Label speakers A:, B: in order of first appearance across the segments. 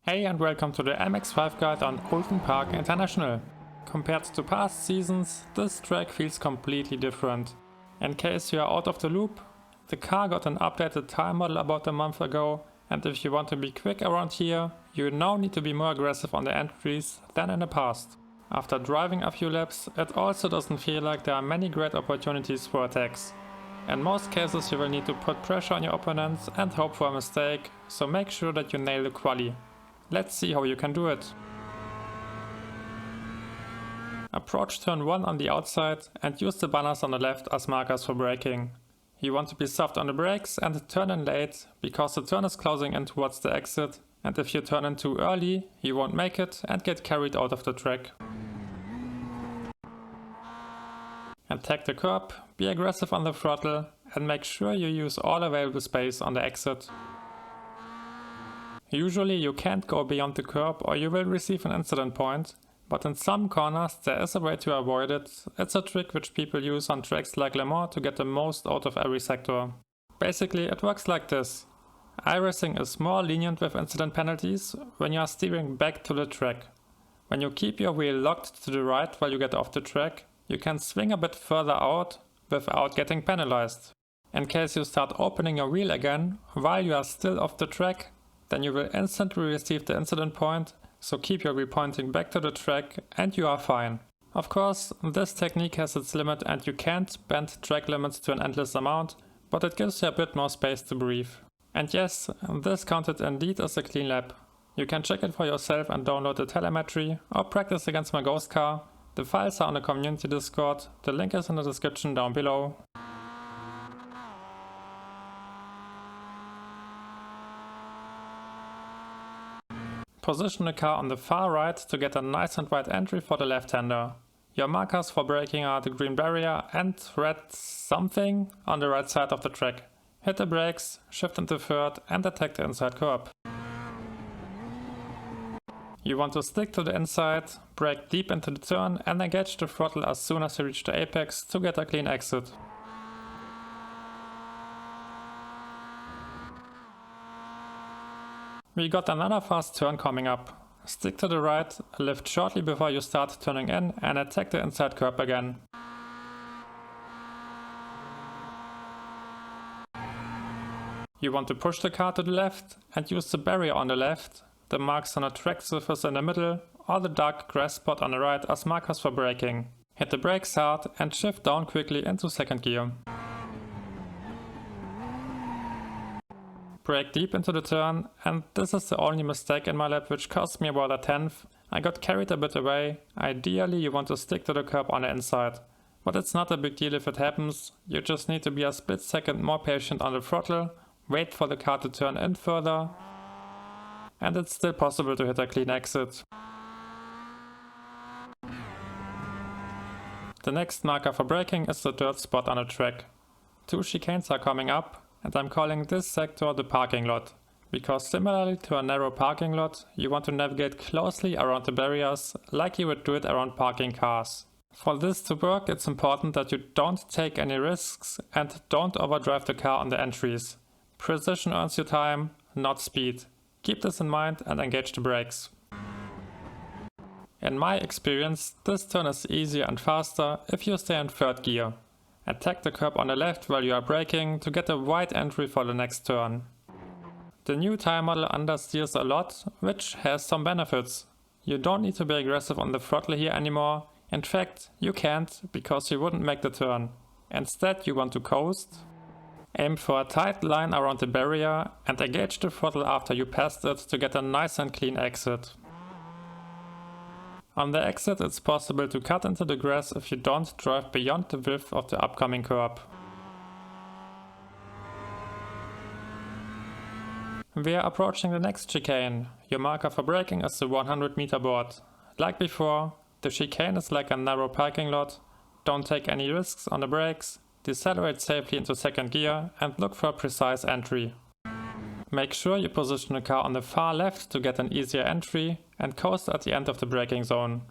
A: Hey and welcome to the MX5 guide on Oulton Park International. Compared to past seasons, this track feels completely different. In case you are out of the loop, the car got an updated time model about a month ago, and if you want to be quick around here, you now need to be more aggressive on the entries than in the past. After driving a few laps, it also doesn't feel like there are many great opportunities for attacks. In most cases you will need to put pressure on your opponents and hope for a mistake, so make sure that you nail the quali. Let's see how you can do it. Approach turn 1 on the outside and use the banners on the left as markers for braking. You want to be soft on the brakes and turn in late, because the turn is closing in towards the exit, and if you turn in too early, you won't make it and get carried out of the track. Attack the curb, be aggressive on the throttle, and make sure you use all available space on the exit. Usually you can't go beyond the curb or you will receive an incident point, but in some corners there is a way to avoid it. It's a trick which people use on tracks like Le Mans to get the most out of every sector. Basically it works like this. iRacing is more lenient with incident penalties when you are steering back to the track. When you keep your wheel locked to the right while you get off the track, you can swing a bit further out without getting penalized. In case you start opening your wheel again while you are still off the track, then you will instantly receive the incident point, so keep your wheel pointing back to the track and you are fine. Of course, this technique has its limit and you can't bend track limits to an endless amount, but it gives you a bit more space to breathe. And yes, this counted indeed as a clean lap. You can check it for yourself and download the telemetry or practice against my ghost car. The files are on the community Discord, the link is in the description down below. Position the car on the far right to get a nice and wide entry for the left-hander. Your markers for braking are the green barrier and red something on the right side of the track. Hit the brakes, shift into third and attack the inside curb. You want to stick to the inside, brake deep into the turn and engage the throttle as soon as you reach the apex to get a clean exit. We got another fast turn coming up. Stick to the right, lift shortly before you start turning in and attack the inside curb again. You want to push the car to the left and use the barrier on the left, the marks on the track surface in the middle or the dark grass spot on the right as markers for braking. Hit the brakes hard and shift down quickly into second gear. Brake deep into the turn, and this is the only mistake in my lap which cost me about a tenth. I got carried a bit away. Ideally you want to stick to the curb on the inside. But it's not a big deal if it happens, you just need to be a split second more patient on the throttle, wait for the car to turn in further, and it's still possible to hit a clean exit. The next marker for braking is the dirt spot on the track. 2 chicanes are coming up, and I'm calling this sector the parking lot, because similarly to a narrow parking lot, you want to navigate closely around the barriers like you would do it around parking cars. For this to work, it's important that you don't take any risks and don't overdrive the car on the entries. Precision earns you time, not speed. Keep this in mind and engage the brakes. In my experience, this turn is easier and faster if you stay in third gear. Attack the curb on the left while you are braking to get a wide entry for the next turn. The new time model understeers a lot, which has some benefits. You don't need to be aggressive on the throttle here anymore. In fact, you can't, because you wouldn't make the turn. Instead you want to coast, aim for a tight line around the barrier and engage the throttle after you passed it to get a nice and clean exit. On the exit it's possible to cut into the grass if you don't drive beyond the width of the upcoming curb. We are approaching the next chicane. Your marker for braking is the 100 meter board. Like before, the chicane is like a narrow parking lot. Don't take any risks on the brakes, decelerate safely into second gear and look for a precise entry. Make sure you position the car on the far left to get an easier entry and coast at the end of the braking zone.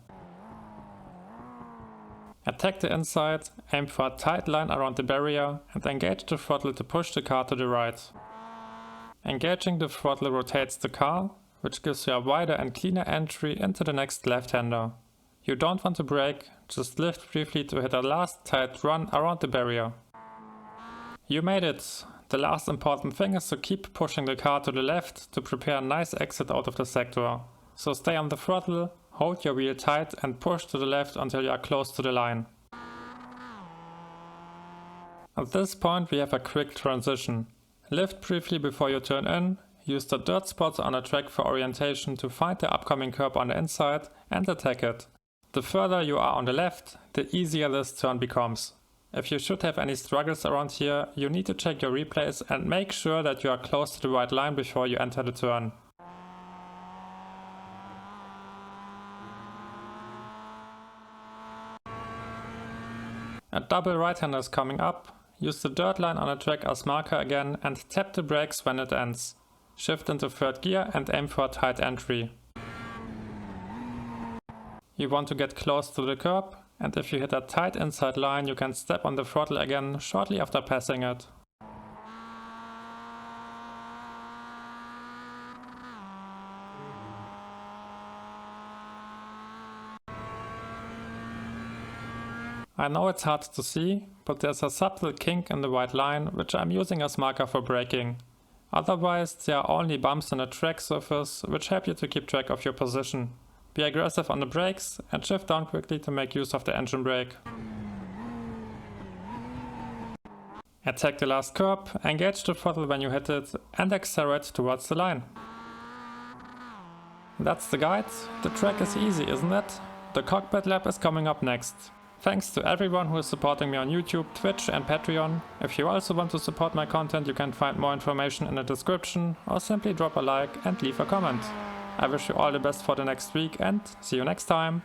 A: Attack the inside, aim for a tight line around the barrier and engage the throttle to push the car to the right. Engaging the throttle rotates the car, which gives you a wider and cleaner entry into the next left-hander. You don't want to brake, just lift briefly to hit a last tight run around the barrier. You made it! The last important thing is to keep pushing the car to the left to prepare a nice exit out of the sector. So stay on the throttle, hold your wheel tight and push to the left until you are close to the line. At this point we have a quick transition. Lift briefly before you turn in, use the dirt spots on the track for orientation to find the upcoming curb on the inside and attack it. The further you are on the left, the easier this turn becomes. If you should have any struggles around here, you need to check your replays and make sure that you are close to the right line before you enter the turn. A double right-hander is coming up. Use the dirt line on the track as marker again and tap the brakes when it ends. Shift into third gear and aim for a tight entry. You want to get close to the curb, and if you hit a tight inside line you can step on the throttle again shortly after passing it. I know it's hard to see, but there's a subtle kink in the white line which I'm using as marker for braking. Otherwise there are only bumps in the track surface which help you to keep track of your position. Be aggressive on the brakes and shift down quickly to make use of the engine brake. Attack the last curb, engage the throttle when you hit it and accelerate towards the line. That's the guide. The track is easy, isn't it? The cockpit lap is coming up next. Thanks to everyone who is supporting me on YouTube, Twitch and Patreon. If you also want to support my content, you can find more information in the description or simply drop a like and leave a comment. I wish you all the best for the next week and see you next time.